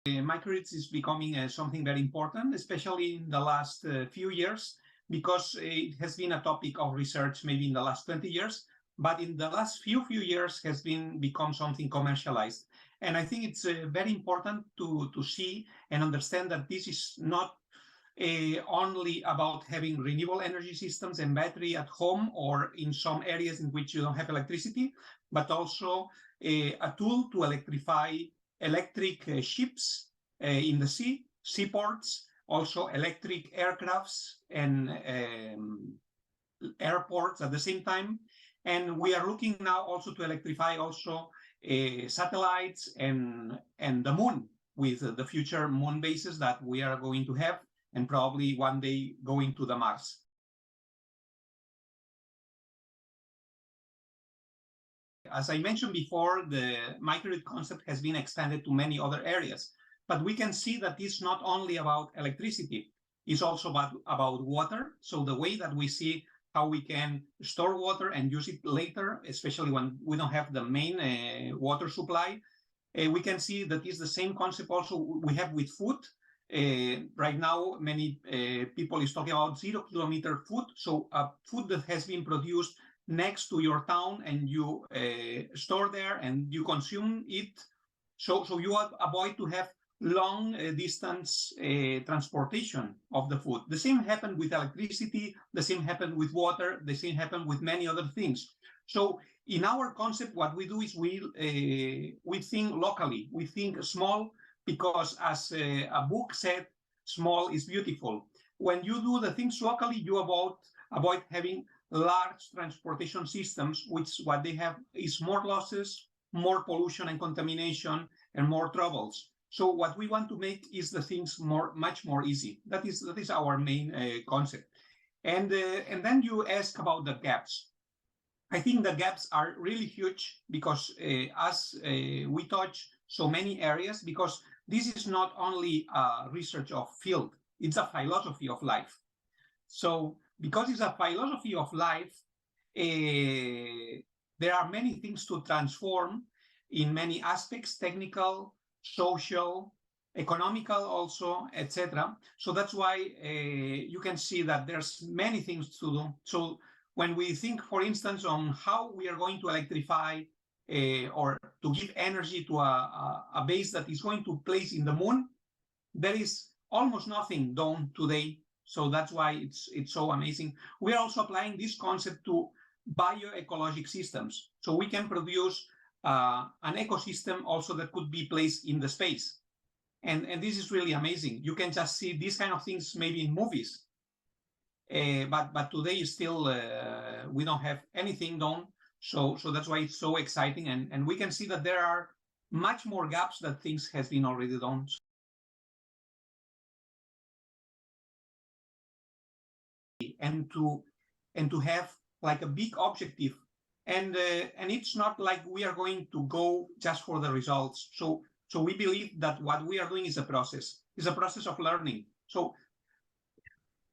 Microgrids is becoming something very important, especially in the last few years, because it has been a topic of research maybe in the last 20 years, but in the last few years has become something commercialized. And I think it's very important to see and understand that this is not only about having renewable energy systems and battery at home or in some areas in which you don't have electricity, but also a tool to electrify electric ships in the sea, seaports, also electric aircrafts and airports at the same time. And we are looking now also to electrify also satellites and the moon with the future moon bases that we are going to have, and probably one day going to the Mars. As I mentioned before, the microgrid concept has been extended to many other areas, but we can see that it's not only about electricity, it's also about water. So the way that we see how we can store water and use it later, especially when we don't have the main water supply, we can see that is the same concept also we have with food. Right now, many people is talking about 0 kilometer food. So food that has been produced next to your town and you store there and you consume it. So you avoid to have long distance transportation of the food. The same happened with electricity, the same happened with water, the same happened with many other things. So in our concept, what we do is we think locally, we think small, because as a book said, small is beautiful. When you do the things locally, you avoid having large transportation systems, which what they have is more losses, more pollution and contamination, and more troubles. So what we want to make is the things much more easy. That is our main concept. And then you ask about the gaps. I think the gaps are really huge because as we touch so many areas, because this is not only a research of field, it's a philosophy of life. So because it's a philosophy of life, there are many things to transform in many aspects, technical, social, economical also, etc. So that's why you can see that there's many things to do. So when we think, for instance, on how we are going to electrify or to give energy to a base that is going to place in the moon, there is almost nothing done today. So that's why it's so amazing. We are also applying this concept to bioecologic systems. So we can produce an ecosystem also that could be placed in the space. And this is really amazing. You can just see these kind of things maybe in movies. But today still we don't have anything done. So that's why it's so exciting. And we can see that there are much more gaps that things has been already done. And to have like a big objective, and it's not like we are going to go just for the results. So we believe that what we are doing is a process. It's a process of learning. So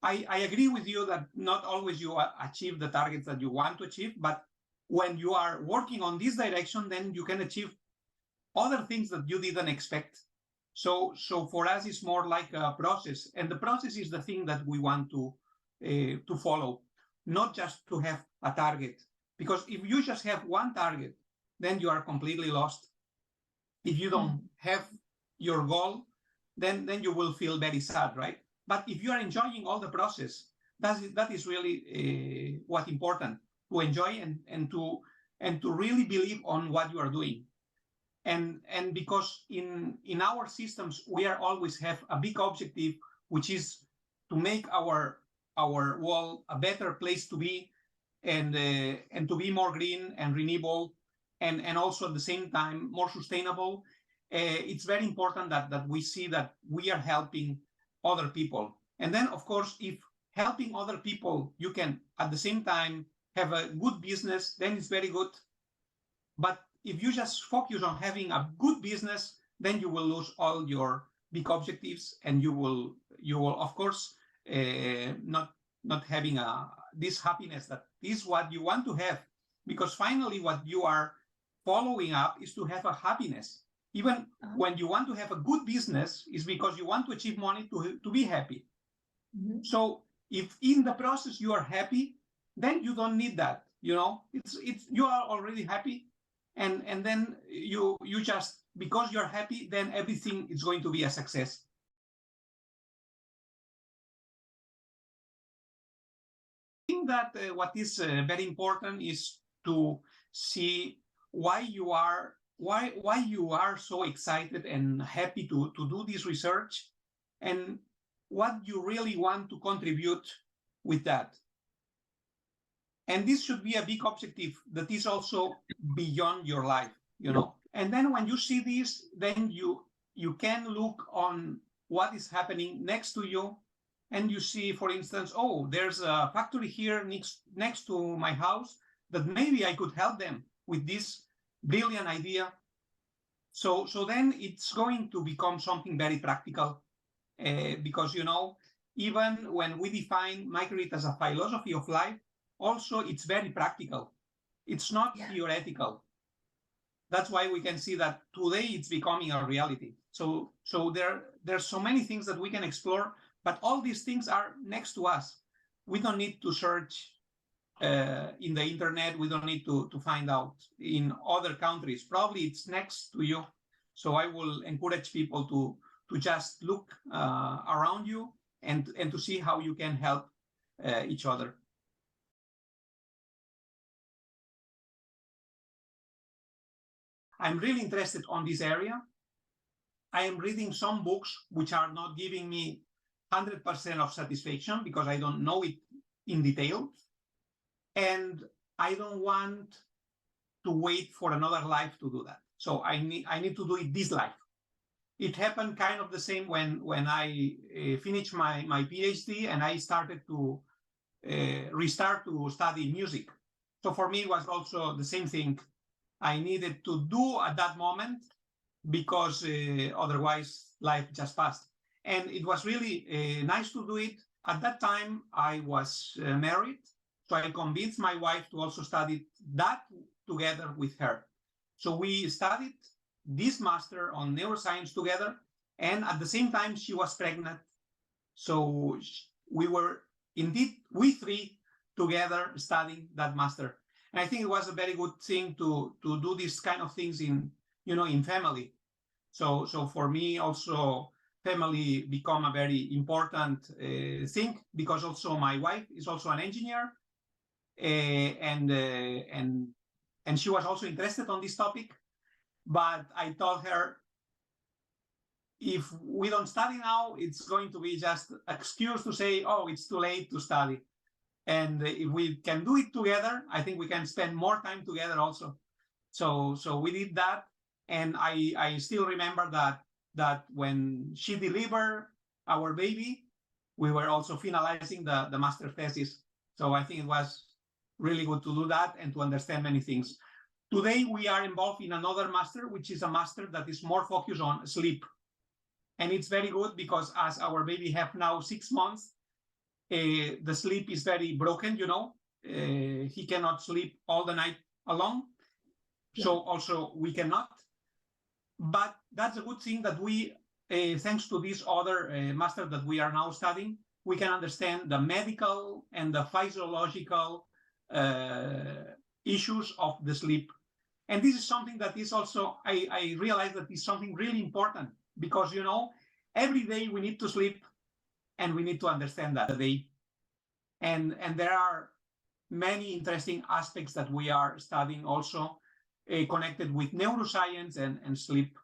I agree with you that not always you achieve the targets that you want to achieve, but when you are working on this direction, then you can achieve other things that you didn't expect. So for us, it's more like a process, and the process is the thing that we want to follow, not just to have a target. Because if you just have one target, then you are completely lost. If you don't have your goal, then you will feel very sad, right? But if you are enjoying all the process, that is really what's important, to enjoy and to really believe on what you are doing. And because in our systems, we are always have a big objective, which is to make our world a better place to be, and to be more green and renewable, and also at the same time more sustainable. It's very important that we see that we are helping other people. And then, of course, if helping other people, you can at the same time have a good business, then it's very good. But if you just focus on having a good business, then you will lose all your big objectives, and you will of course not having this happiness that is what you want to have, because finally what you are following up is to have a happiness. Even when you want to have a good business, is because you want to achieve money to be happy. So if in the process you are happy, then you don't need that. You know, it's you are already happy, and then you just, because you're happy, then everything is going to be a success. I think that what is very important is to see why you are so excited and happy to do this research, and what you really want to contribute with that. And this should be a big objective that is also beyond your life, you know. And then when you see this, then you can look on what is happening next to you, and you see, for instance, oh, there's a factory here next to my house that maybe I could help them with this brilliant idea. So then it's going to become something very practical, because, you know, even when we define microgrid as a philosophy of life, also it's very practical. It's not theoretical. That's why we can see that today it's becoming a reality. So there's so many things that we can explore, but all these things are next to us. We don't need to search in the internet. We don't need to find out in other countries. Probably it's next to you. So I will encourage people to just look around you and to see how you can help each other. I'm really interested on this area. I am reading some books which are not giving me 100% of satisfaction because I don't know it in detail. And I don't want to wait for another life to do that. So I need to do it this life. It happened kind of the same when I finished my PhD and I started to restart to study music. So for me, it was also the same thing I needed to do at that moment, because otherwise life just passed. And it was really nice to do it. At that time, I was married, so I convinced my wife to also study that together with her. So we studied this master on neuroscience together, and at the same time, she was pregnant. So we were indeed, we three together studying that master. And I think it was a very good thing to do these kind of things in family. So for me also, family become a very important thing, because also my wife is also an engineer, and she was also interested on this topic. But I told her, if we don't study now, it's going to be just an excuse to say, oh, it's too late to study. And if we can do it together, I think we can spend more time together also. So we did that. And I still remember that when she delivered our baby, we were also finalizing the master thesis. So I think it was really good to do that and to understand many things. Today, we are involved in another master, which is a master that is more focused on sleep. And it's very good because as our baby have now 6 months, the sleep is very broken, he cannot sleep all the night alone. Yeah. So also we cannot. But that's a good thing that we, thanks to this other master that we are now studying, we can understand the medical and the physiological issues of the sleep. And this is something that is also, I realize that is something really important, because, every day we need to sleep, and we need to understand that day. And there are many interesting aspects that we are studying also connected with neuroscience and sleep.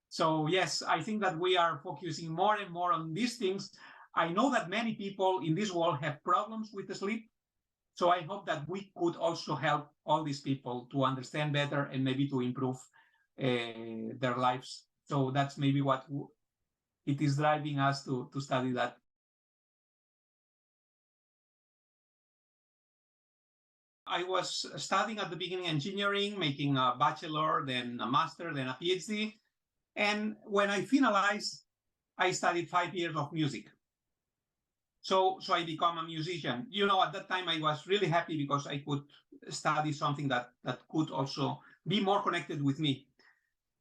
So yes, I think that we are focusing more and more on these things. I know that many people in this world have problems with the sleep. So I hope that we could also help all these people to understand better and maybe to improve their lives. So that's maybe what it is driving us to study that. I was studying at the beginning engineering, making a bachelor, then a master, then a PhD. And when I finalized, I studied 5 years of music. So I become a musician. At that time I was really happy because I could study something that could also be more connected with me.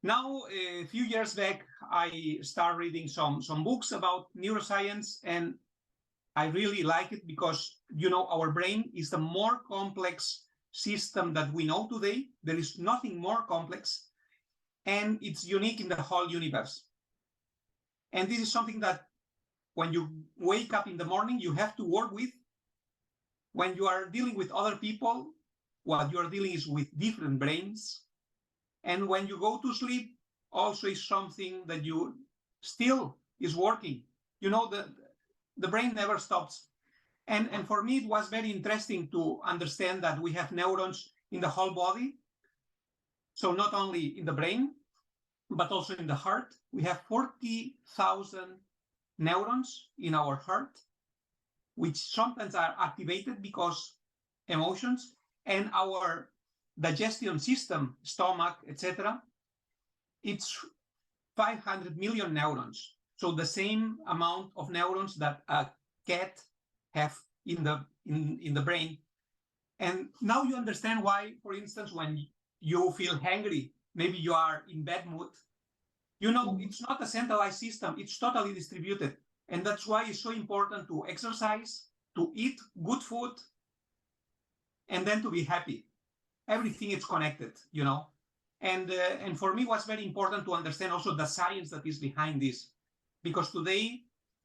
Now, a few years back, I started reading some books about neuroscience, and I really like it because, our brain is the more complex system that we know today. There is nothing more complex, and it's unique in the whole universe. And this is something that when you wake up in the morning, you have to work with. When you are dealing with other people, what you are dealing is with different brains. And when you go to sleep, also is something that you still is working. The brain never stops. And for me, it was very interesting to understand that we have neurons in the whole body. So not only in the brain, but also in the heart. We have 40,000 neurons in our heart, which sometimes are activated because emotions, and our digestion system, stomach, etc., it's 500 million neurons. So the same amount of neurons that a cat have in the brain. And now you understand why, for instance, when you feel hungry, maybe you are in bad mood, it's not a centralized system, it's totally distributed. And that's why it's so important to exercise, to eat good food, and then to be happy. Everything is connected, And for me, it was very important to understand also the science that is behind this. Because today,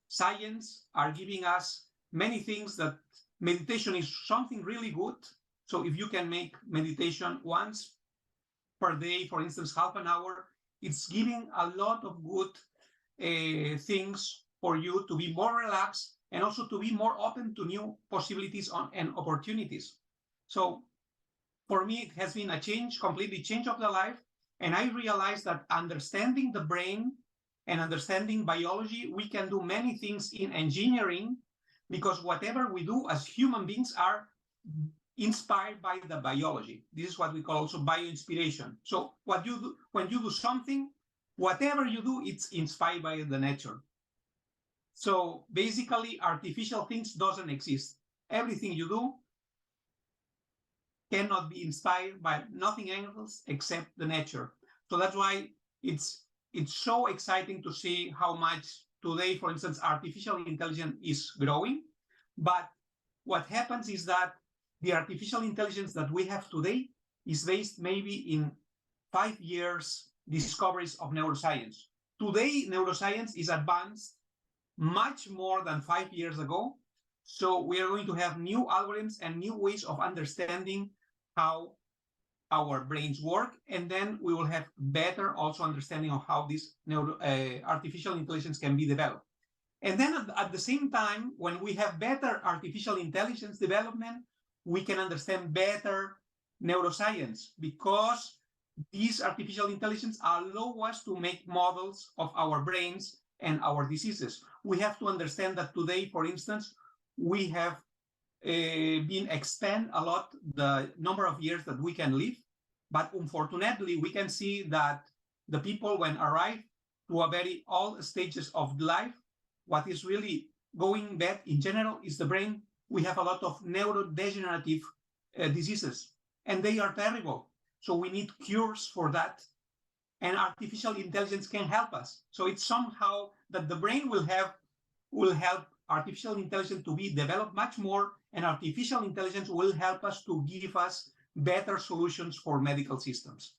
science are giving us many things that meditation is something really good. So if you can make meditation once per day, for instance, half an hour, it's giving a lot of good things for you to be more relaxed and also to be more open to new possibilities and opportunities. So for me, it has been a completely change of the life. And I realized that understanding the brain and understanding biology, we can do many things in engineering, because whatever we do as human beings are inspired by the biology. This is what we call also bioinspiration. So what you do, when you do something, whatever you do, it's inspired by the nature. So basically, artificial things doesn't exist. Everything you do cannot be inspired by nothing else except the nature. So that's why it's so exciting to see how much today, for instance, artificial intelligence is growing. But what happens is that the artificial intelligence that we have today is based maybe in 5 years discoveries of neuroscience. Today, neuroscience is advanced much more than 5 years ago. So we are going to have new algorithms and new ways of understanding how our brains work, and then we will have better also understanding of how this artificial intelligence can be developed. And then at the same time, when we have better artificial intelligence development, we can understand better neuroscience, because these artificial intelligence allow us to make models of our brains and our diseases. We have to understand that today, for instance, we have been expand a lot the number of years that we can live, but unfortunately we can see that the people when arrive to a very old stages of life, what is really going bad in general is the brain. We have a lot of neurodegenerative diseases, and they are terrible. So we need cures for that, and artificial intelligence can help us. So it's somehow that the brain will help artificial intelligence to be developed much more, and artificial intelligence will help us to give us better solutions for medical systems.